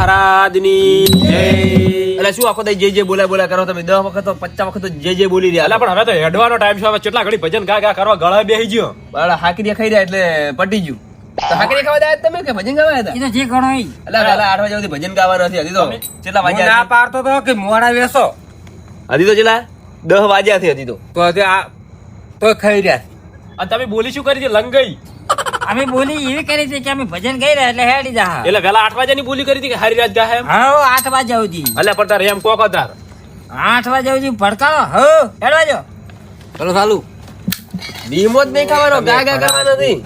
મહારાજની જય. એટલે શું આખો દઈ જે બોલા કરો તમે 10 વખત 50 વખત જે બોલી રહ્યા. અલા પણ હવે તો હેડવાનો ટાઈમ છે. હવે કેટલા ઘડી ભજન ગા કરવા ગળા બેહી ગયો. બાળા હાકરી ખાઈ રહ્યા એટલે પટી ગયું. તો હાકરી ખાવા જાય તમે કે ભજન ગાવા હતા? એ તો જે ગણો ઈ. એટલે પેલા 8 વાગ્યા સુધી ભજન ગાવા નથી. હજી તો કેટલા હું વાગ્યા? ના પાડતો તો કે મોડા વેસો હજી તો કેટલા 10 વાગ્યા થી. હજી તો તો ખાઈ રહ્યા. અને તમે બોલી શું કરી છે? લંગઈ. અમે બોલી એવી કરી છે કે અમે ભજન ગાઈ રહ્યા એટલે હેડી જા. એટલે પેલા 8 વાગ્યાની બોલી કરી હતી કે હારી રાત ગાહે એમ? હા 8 વાગ્યા સુધી. અલ્યા પણ તારે એમ કોક તાર 8 વાગ્યા સુધી ભડકાનો હો હેડવા જો. ચલો ચાલુ. બીમો જ નહીં ખાવાનો, ગા ગાવાનો નથી.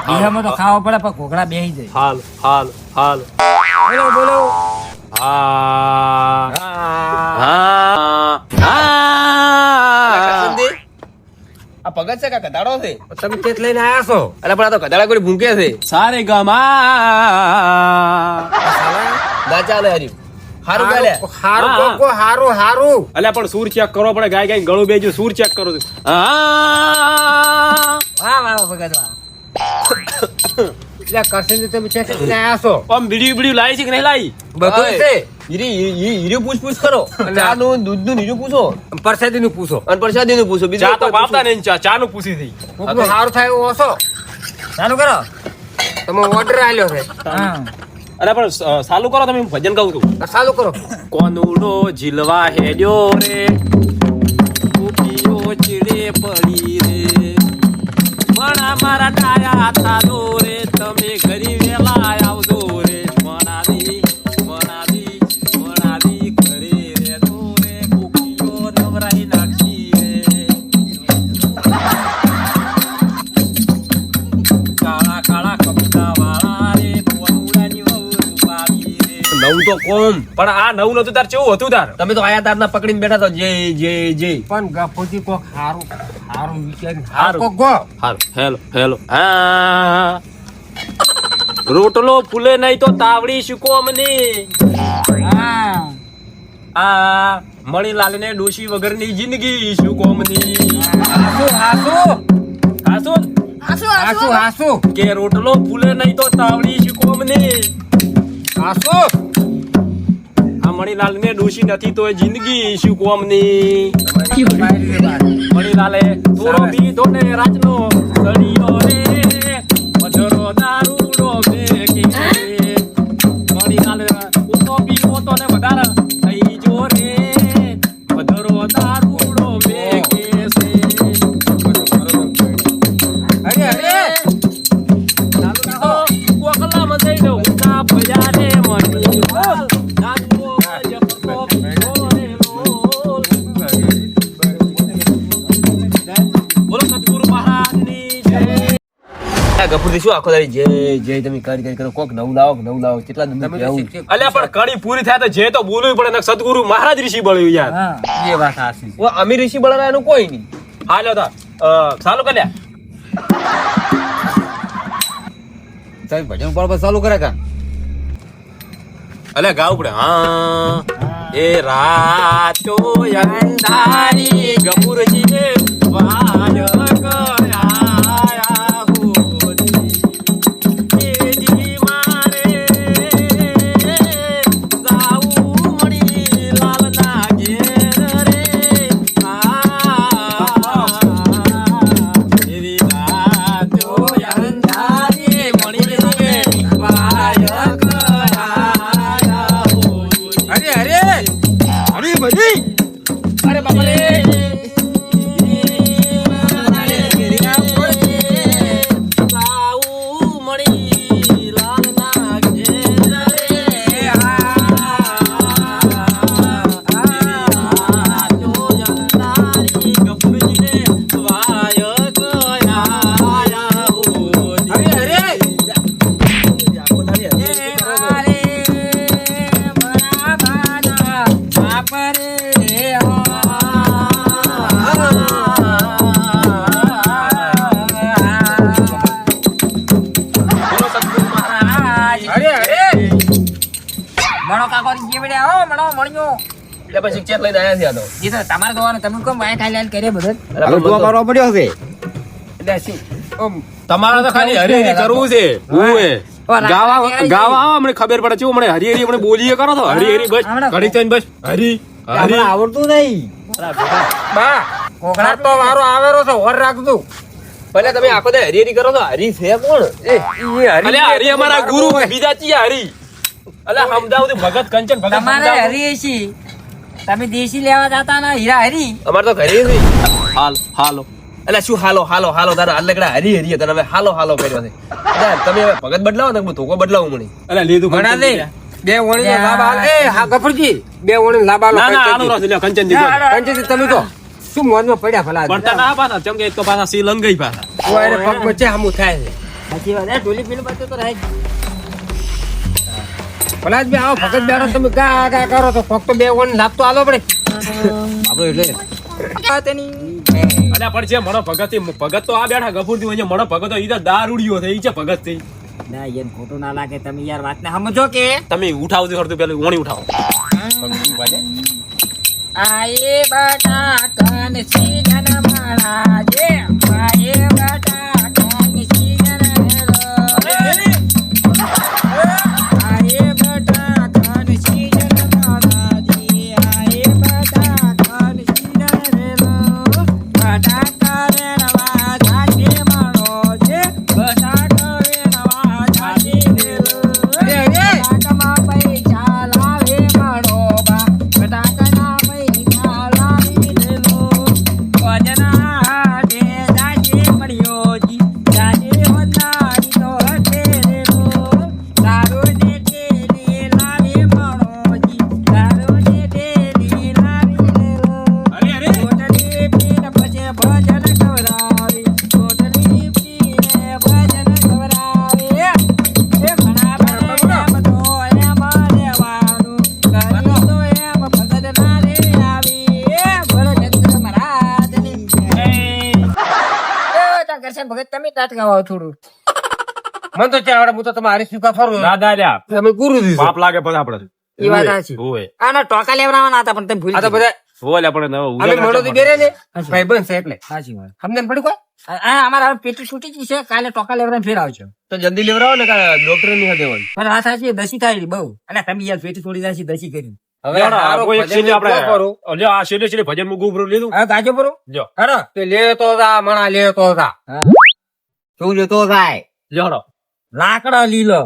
બીજામાં તો ખાવા પડે પણ ઘોઘડા બેહી જાય. હાલ હાલ હાલ. બોલો બોલો. હા આ પગત છે કે કધાડો છે? તમે ચેત લઈને આયા છો? અરે પણ આ તો કધાડા કોઈ ભૂંકે છે. સારે ગમા. ના ચાલે હરી. હારું ગાલે. હારું હા. કોકો હારું હારું. અલ્યા પણ સૂર ચેક કરવો પડે. ગાય ગાય ગળું બેજો સૂર ચેક કરો. વાહ વાહ ભગત વાહ. એટલે કરશે તમે ચેત લઈને આયા છો? આમ બીડી લાવી છે કે નહીં લાવી? બધું છે. હીરું પૂછ કરો. ચાનું દૂધનું હીરું પૂછો પરસાદી નું પૂછો. અને પ્રસાદી નું પૂછો. બીજું ચા તો કોઈ પાપતા નહીં. ચા નું પૂછી થઈ. કોકનું હારું થાય એવો હશો. ચાલુ કરો. તમે ઓર્ડર આલ્યો છે. હા અરે પણ ચાલુ કરો. તમે ભજન ગાઉં છું. ચાલુ કરો. કોનુડો ઝીલવા હેડ્યો રે, કુકીઓ ચીડે પડી રે, મણા મારા ડાયા થાદો રે, તમે ઘરી વેલા આવજો રે, મણાદી ઘરે રેજો રે, કુકીઓ નવરાઈ નાખી રે, કાળા કાળા કપડા વાળા રે, કોનુડાની વહુ રૂપાળી રે. નવું તો કોમ. પણ આ નવું નતું તાર કેવું હતું તાર? તમે તો આયા તારના પકડીને બેઠા તો જે પણ ગફુજી કોક હારું હારું વિચારી હારું. હારું કોક ગો. હાલ હેલો હેલો. હા રોટલો ફૂલે નહીં તો તાવડી શીખો અમને. હા આ મણીલાલ ને ડોશી વગરની જિંદગી શું કોમની. હાસુ હાસુ હાસો હાસુ હાસુ કે રોટલો ફૂલે નહીં તો તાવડી શીખો અમને. હાસુ. આ મણીલાલ ને ડોશી નથી તો એ જિંદગી શું કોમની. મણીલાલે થોડો બીધો ને રાતનો સળિયો રે, મધરો દારૂડો મેકે રે. મણીલાલે ઉતો પીવો તો ને વધારે થઈ જો રે, મધરો દારૂડો મેકે છે. અરે અરે ચાલુ રાખો. કોકલામાં જઈને ઊંચા ભયા રે મણીલાલ, નાચવો જપતો પીવો રે લોલ. બોલો સદગુરુ મહારાજની જય. ગફુરથી શું આખો દાડી જે તમે કરી કરો. કોક નવું લાવો કેટલા દંડ આવું. અલ્યા પણ કડી પૂરી થાય તો જે તો બોલવું પડે ને. સદગુરુ મહારાજ ઋષિ બળ્યું યાર. હા એ વાત હાસી. ઓ અમીર ઋષિ બળાના એનું કોઈ નહીં. હાલો તા ચાલુ કર્યા. તમે ભજન પાડવા ચાલુ કરે કા? અલ્યા ગાવું પડે. હા એ રાતો અંધારી ગફુરજી ને વાય કરાયા હોરી. એજી મારે જાવું મણી લાલના ઘેર રે. એવી રાતો અંધારી મણી રે વાય કરાયા હોરી. અરે અરે અરે બધી અરે બાપા રે. મણો કાકો જે પડે આવો મણો મળ્યો. એટલે પછી ચેક લઈને આયા છે આ તો. એ તો તમારે જોવાનું તમે કેમ વાય ખાઈ કરે બધું. અરે પણ જોવા મારવા પડ્યો છે. એટલે શું તમારે તો ખાલી હરી કરવું છે. હું ગાવા આવો અમને ખબર પડે છે હમણે હરી હરી આપણે બોલીએ કરો તો હરી હરી બસ ઘડી થઈને બસ હરી હરી આવડતું નહીં બા કોકડા તો વારો આવેરો છે ઓર રાખજો ભલે તમે આખો દે હરી હરી કરો તો હરી છે કોણ અલે હરી અમારા ગુરુ બીજા ચિયા હરી અલે સમજાવું તો ભગત કંચન ભગત તમારે સમજાવું. હરી છે તમે દેશી લેવા જતા ના હીરા હરી અમાર તો ઘરે છે હાલો અલે શું હાલો તારા અલગડા હરી હરી તને હવે હાલો કર્યો છે અલે તમે હવે ભગત બદલાવો ને હું ધોકો બદલાવું મને અલે લીધું ભણા દે બે ઓણી નો લાભ આલ એ હા ગફરજી બે ઓણી લાભ આલો ના ના આનો રસ લ્યો કંચન દીધો કંચનજી તમે તો શું મોનમાં પડ્યા ભલા પડતા ના પાછા ચમ કે એક તો પાછા સી લંગઈ પાછા ઓરે પગમાં ચે હમું થાય છે સાચી વાત એ ઢોલી પીલું બધું તો રહે જ. ભલા જ બે આવો ભગત બેરો તમે ગા કરો તો ફક્ત બે ઓણી લાભ તો આલો પડે આપણે એટલે અલ્યા પણ છે મણો ભગત તો આ બેઠા ગફુરથી અહીંયા મણો ભગત તો ઈ તો દારૂડિયો છે ઈ છે ભગત થઈ ના યાર ખોટું ના લાગે તમે યાર વાતને સમજો કે તમે ઉઠાવજો ખરતું પેલું ઓણી ઉઠાવો આયે બટાકા ને સીજન મારા જે આયે બટાકા ને સીજન હેલો આયે બટાકા ને સીજન મારા જે આયે બટાકા ને સીજન હેલો બટાકા રે નવા જાતે મારો જે બટાકા રે નવા જાતે હેલો બટાકામાં પૈસા લાવે મારો બા બટાકાના પૈસા લાવી લેલો વજના હાથે જાજે મળ્યો જી જાજે વનારી તો હટે લેલો તારો ને તેલી લાવે મારો જી તારો ને તેલી લાવી લેલો કોટલી પીને પછી ભજન કવરાવે કોટલી પીને ભજન કવરાવે એ ઘણા બધા એમ તો એમાં રહેવાનું કરી તો એમ ભગત ના રે આવી એ ભલો ચંદ્ર મહારાજની તા કરશન ભગત તમે તાત ગાવો થોડું મન તો ચાવડે હું તો તમારી સુકા ફરું દાદા લ્યા તમે ગુરુ દીધો પાપ લાગે પછી આપણે ઈ વાત સાચી ઓય આના ટોકા લેવડાવવાના હતા પણ તમે ભૂલી આ તો બધા ઓલે આપણે અમે મોડો થી બેરે ને ભાઈ બનશે એટલે સાચી વાત સમજણ પડી કોઈ આ અમારા હવે પેટી છૂટી ગઈ છે કાલે ટોકા લેવડાવીને ફેર આવજો તો જલ્દી લેવરાવો ને ડોક્ટર ની હદે હોય પણ આ સાચી દસી થાય બહુ અને તમે યાર પેટી છોડી જાય છે દસી કરી હવે હારો કોઈ એક ભજન સીલે આપણે ઉભો કરું. લ્યો આ સીલે સીલે ભજન મુગું ઉપર લીધું હવે ગાજો બરો લ્યો હારો તે લે તો જા મણા લે તો જા શું લેતો જાય લ્યો હળો. લાકડા લીલો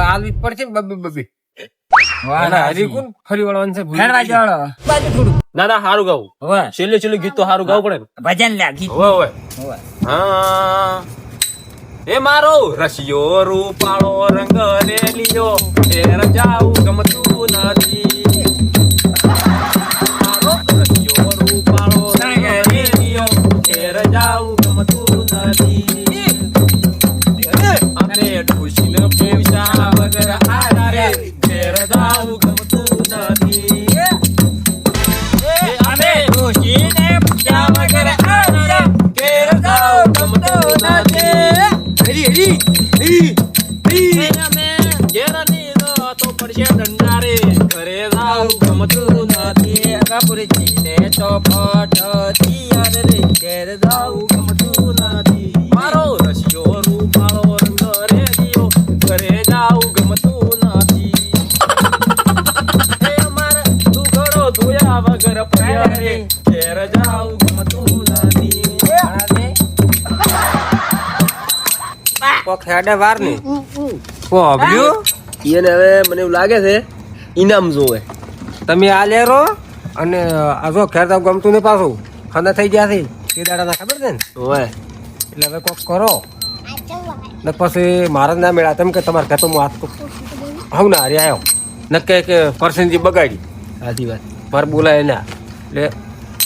આલવી જ પડશે ને બબી બબી અને હરી કોણ ફરી વળવાનું છે ભૂલી ફેરવા ગયો. જવાળો બાજુ થોડું ના ના સારું ગાવું હવે છેલ્લે છેલ્લે ગીત તો સારું ગાવું પડે ને ભજન લે ગીત હવે હવે હવે હા એ મારો રસિયો રૂપાળો રંગ રેલિયો એ રજાઉ ગમતું નથી મારો રસિયો રૂપાળો રંગ રેલિયો એ રજાઉ ગમતું નથી અને ડોશીને પૈસા વગર આરે એ રજાઉ ગમતું નથી અને ડોશીને પૈસા વગર આરે કે રજાઉ ગમતું નથી મારો રસિયો રૂપાળો રંગ રેલિયો ઘરે જાઉં ગમતું નથી એ અમારે દુઘડો ધોયા વગર પડ્યા રે ઘેર જાઉં ગમતું નથી કોક હેડે વાર ને કોબલ્યું એને હવે મને એવું લાગે છે ઇનામ જોવે તમે આ લેરો અને આ જો ખેર તો ગમતું ને પાછું ખાના થઈ ગયા છે તે દાડા ખબર છે ને ઓય એટલે હવે કોક કરો ને પછી મારા ના મેળા તેમ કે તમારે કહેતો હું આજ તો હું ના હારી આવ્યો નક્કે કે પરસનજી બગાડી સાચી વાત પર બોલાય ના એટલે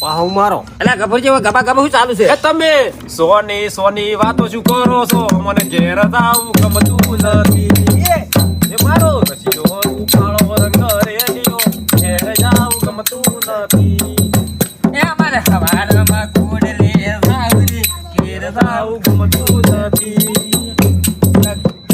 પાહુ મારો એટલે ગભર જેવો ગબા ગબા શું ચાલુ છે એ તમે સોની વાતો શું કરો છો મને ઘેર જાવું ગમતું નથી એ મારો રસિયો રૂપાળો રંગ રેલિયો ઘેર જાવું ગમતું નથી એ અમારે સવારમાં કોડ લે સાવરી ઘેર જાવું ગમતું નથી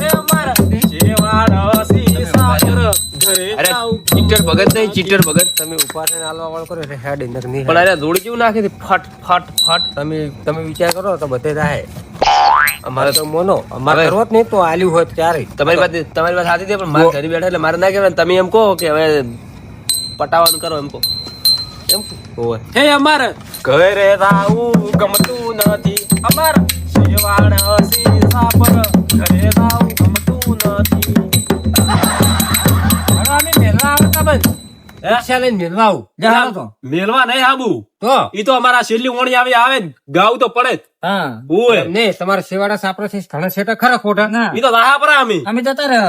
એ મારા જેવાડા સી સાગર ઘરે અરે જાવું ચીટર ભગત નહીં ચીટર ભગત તમે ઉપાસન હાલવા વાળો કરો એટલે હેડ નક નહીં પણ અરે જોડી કેવું નાખે છે ફટ ફટ ફટ તમે વિચાર કરો તો બધે થાય અમારે તો મોનો અમારે હવે- કરવો જ નહીં તો આલ્યું હોય તો ત્યારે તમારી વાત સાચી છે પણ મારે ઘરે બેઠા એટલે મારે ના કહેવાય ને. તમે એમ કહો કે હવે પટાવાનું કરો એમ કહો એમ હોય હે અમાર ઘરે રાવું ગમતું નથી અમાર શેવાળ સીસા પર ઘરે રાવું ગમતું નથી હવે અમે મેળવા આવતા બંધ. રિક્ષા લઈને મેળવા આવું. જાઓ તો. મેલવા નહીં આબુ તો ઈ તો અમારા છેલ્લી ઓણી આવે ને ગાવ તો પડે જ હા ઓય એમ નહીં, તમારા શેવાડા સાપરાથી ઘણા શેઠા ખરા ખોટા ના ઈ તો રાહા પર અમે અમે જતા રહે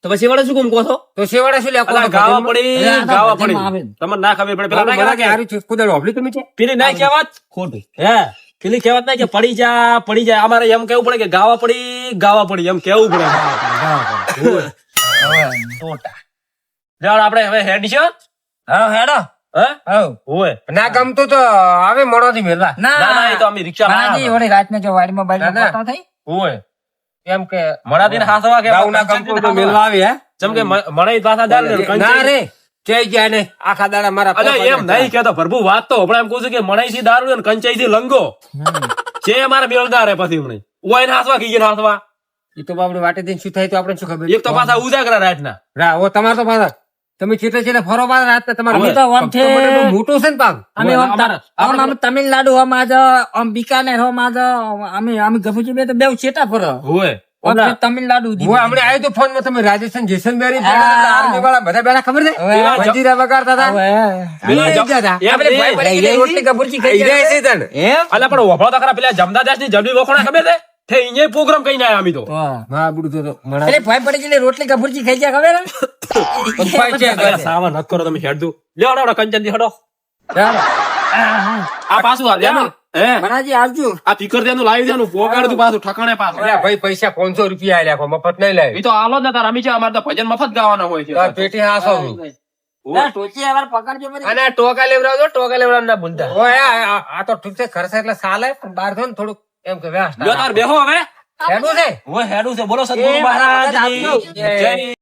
તો પછી વડે શું કેમ કહો છો તો શેવાડા શું લે અલા ગાવા પડી અલા, આ તો ગાવા ભજનમાં આવે. પડી તમને ના ખબર પડે પેલા ના કહેવાય કે સારું છે કુદળ હોભળી તમે છે પેલી ના કહેવાત ખોટું હે પેલી કહેવાત ના કે પડી જાય અમારે એમ કેવું પડે કે ગાવા પડી એમ કેવું પડે ટોટા જાણ આપણે હવે હેડ છે હા હેડો હે હવ ઓય ના ગમતું તો આવે મોડોથી મેળવા ના ના એ તો અમે રિક્ષા માજી વળી રાતના જો વાડીમાં ના, ના. બાઈકમાં પતા થઈ ઓય એમ કે મણાદીને હાથવા કે ગાઉ ના ગમતું તો મેળવા આવે હે જેમ કે મણાઈ પાછા દાલ ને ના રે જઈ ગયા ને આખા દાડા મારા અલા એમ નહીં કેતો પ્રભુ વાત તો હમણાં એમ કહું છું કે મણાઈ થી દારૂ ને કંચાઈ થી લંગો જે અમારે મેળદાર હે પછી હમણાં ઓય ને હાથવા કીજે હાથવા એ તો બાપડે વાટે દઈને શું થાય તો આપણે શું ખબર એક તો પાછા ઉજાગરા રાતના રા ઓ તમારે તો પાછા તમે ચીટે ચીટે ફરો પાછા રાત તમારે અમે તો આમથી- તો મને બહુ મોટું છે ને પાક અમે ઓય, આમ અમારા- આમ આમ તમિલનાડુ આમ આજ આમ બીકાનેર આમ આજ અમે ગફુજી બે તો બેવ ચેટા પર ઓય આમ તો તમિલનાડુ હું દીધું. હમણાં આવ્યો તો ફોન માં તમે રાજસ્થાન જેસલમેર હા. આર્મી વાળા બધા બેઠા ખબર છે હવે મંજીરા વગાડતા હતા હવે બે ગયા હતા. એમ આપણે નહીં. ભાઈ પડી ગઈ રોટલી કબૂરચી ખાઈ રહ્યા છે તને. અલા પણ વફળો તો ખરા પેલા જમદાદાસ ની જડબી વખોણા ખબર છે તે અહીંયા પ્રોગ્રામ કઈ ના અમે તો વાહ. હા બુડું તો મણા અરે ભાઈ પડી ગયેલી રોટલી કપૂરજી ખાઈ ગયા ખબર હે? ભાઈ છે અલા, સાવા નત કરો તમે હેડ દો લ્યો હડો કંચન થી હડો ચાલો. આ પાછું આ દેનું હે મનાજી આવજો આ પીકર દેનું લાવી દેનું પોગાડ તું પાછું ઠકાણે પાછું અલ્યા ભાઈ પૈસા 500 રૂપિયા આલ્યા કો મફત નહીં લાવી એ તો આલો જ નતા રમી છે અમારે તો ભજન મફત ગાવાના હોય તાર છે પેટી હાસો ના, ટોચી વાર પકડજો મને. અને ટોકા લેવડાવજો ટોકા લેવડાવ ના ભૂલતા ઓય આ તો ઠીક છે ખર્ચા એટલે સાલે પણ બહાર થો ને થોડુંક એમ કે વ્યવસ્થા લ્યો તાર બેહો હવે હેડું છે ઓય હેડું છે બોલો એ સદગુરુ મારા મહારાજ આપજો. જય